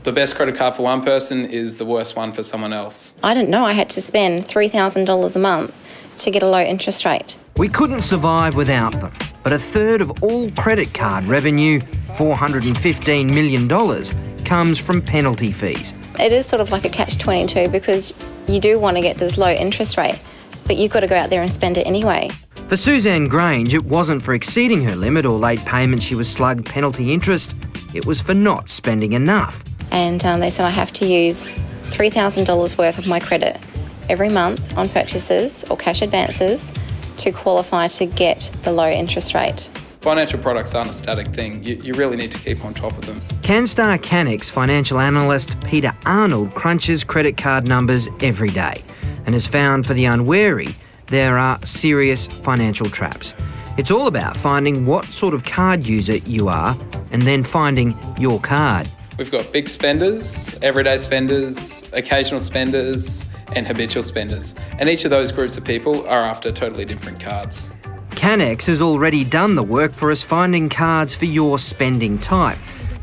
The best credit card for one person is the worst one for someone else. I didn't know I had to spend $3,000 a month to get a low interest rate. We couldn't survive without them, but a third of all credit card revenue, $415 million, comes from penalty fees. It is sort of like a catch-22 because you do want to get this low interest rate, but you've got to go out there and spend it anyway. For Suzanne Grange, it wasn't for exceeding her limit or late payment she was slugged penalty interest, it was for not spending enough. And they said I have to use $3,000 worth of my credit every month on purchases or cash advances to qualify to get the low interest rate. Financial products aren't a static thing. You really need to keep on top of them. CANSTAR CANNEX financial analyst Peter Arnold crunches credit card numbers every day and has found for the unwary there are serious financial traps. It's all about finding what sort of card user you are and then finding your card. We've got big spenders, everyday spenders, occasional spenders and habitual spenders. And each of those groups of people are after totally different cards. CANNEX has already done the work for us finding cards for your spending type.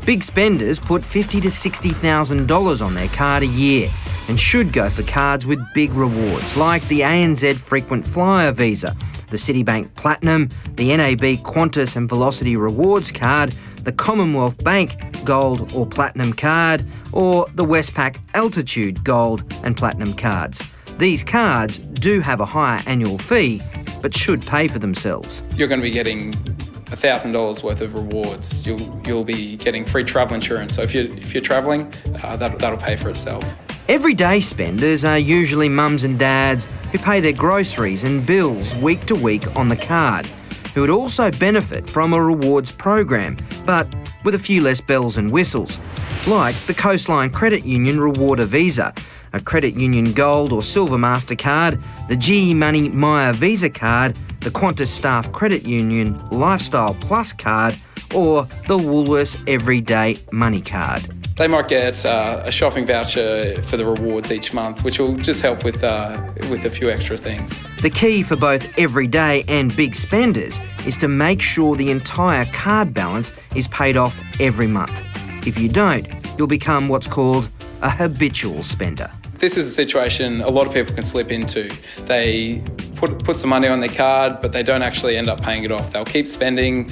Big spenders put $50,000 to $60,000 on their card a year and should go for cards with big rewards like the ANZ Frequent Flyer Visa, the Citibank Platinum, the NAB Qantas and Velocity Rewards card, the Commonwealth Bank Gold or Platinum card, or the Westpac Altitude Gold and Platinum cards. These cards do have a higher annual fee, but should pay for themselves. You're going to be getting $1,000 worth of rewards. You'll be getting free travel insurance. So if you're travelling, that'll pay for itself. Everyday spenders are usually mums and dads who pay their groceries and bills week to week on the card, who would also benefit from a rewards program, but with a few less bells and whistles, like the Coastline Credit Union Rewarder Visa, a Credit Union Gold or Silver MasterCard, the GE Money Maya Visa card, the Qantas Staff Credit Union Lifestyle Plus card, or the Woolworths Everyday Money card. They might get a shopping voucher for the rewards each month, which will just help with a few extra things. The key for both everyday and big spenders is to make sure the entire card balance is paid off every month. If you don't, you'll become what's called a habitual spender. This is a situation a lot of people can slip into. They put some money on their card, but they don't actually end up paying it off. They'll keep spending,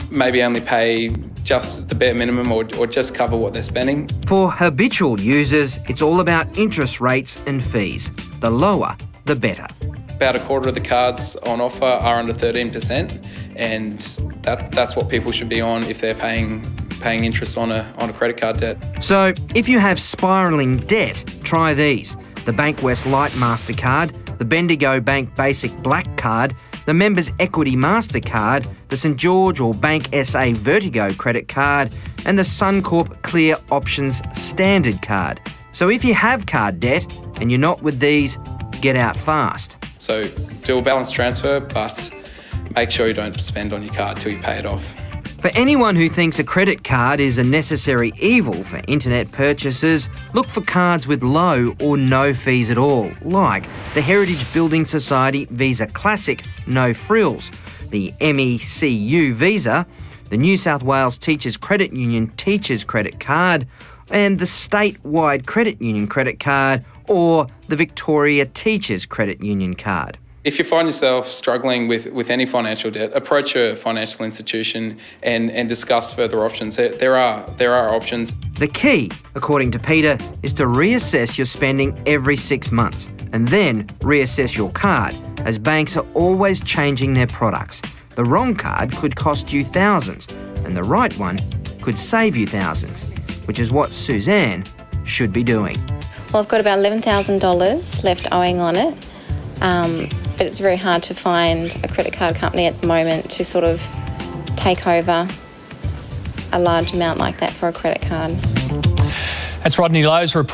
maybe only pay just the bare minimum or just cover what they're spending. For habitual users, it's all about interest rates and fees. The lower, the better. About a quarter of the cards on offer are under 13%, and that's what people should be on if they're paying interest on a credit card debt. So if you have spiralling debt, try these. The Bankwest Lite MasterCard, the Bendigo Bank Basic Black Card, the Members Equity MasterCard, the St George or Bank SA Vertigo Credit Card, and the Suncorp Clear Options Standard Card. So if you have card debt and you're not with these, get out fast. So do a balance transfer, but make sure you don't spend on your card till you pay it off. For anyone who thinks a credit card is a necessary evil for internet purchases, look for cards with low or no fees at all, like the Heritage Building Society Visa Classic No Frills, the MECU Visa, the New South Wales Teachers Credit Union Teachers Credit Card, and the Statewide Credit Union Credit Card or the Victoria Teachers Credit Union Card. If you find yourself struggling with any financial debt, approach a financial institution and discuss further options. There are options. The key, according to Peter, is to reassess your spending every 6 months and then reassess your card, as banks are always changing their products. The wrong card could cost you thousands and the right one could save you thousands, which is what Suzanne should be doing. Well, I've got about $11,000 left owing on it. But it's very hard to find a credit card company at the moment to sort of take over a large amount like that for a credit card. That's Rodney Lowe's report.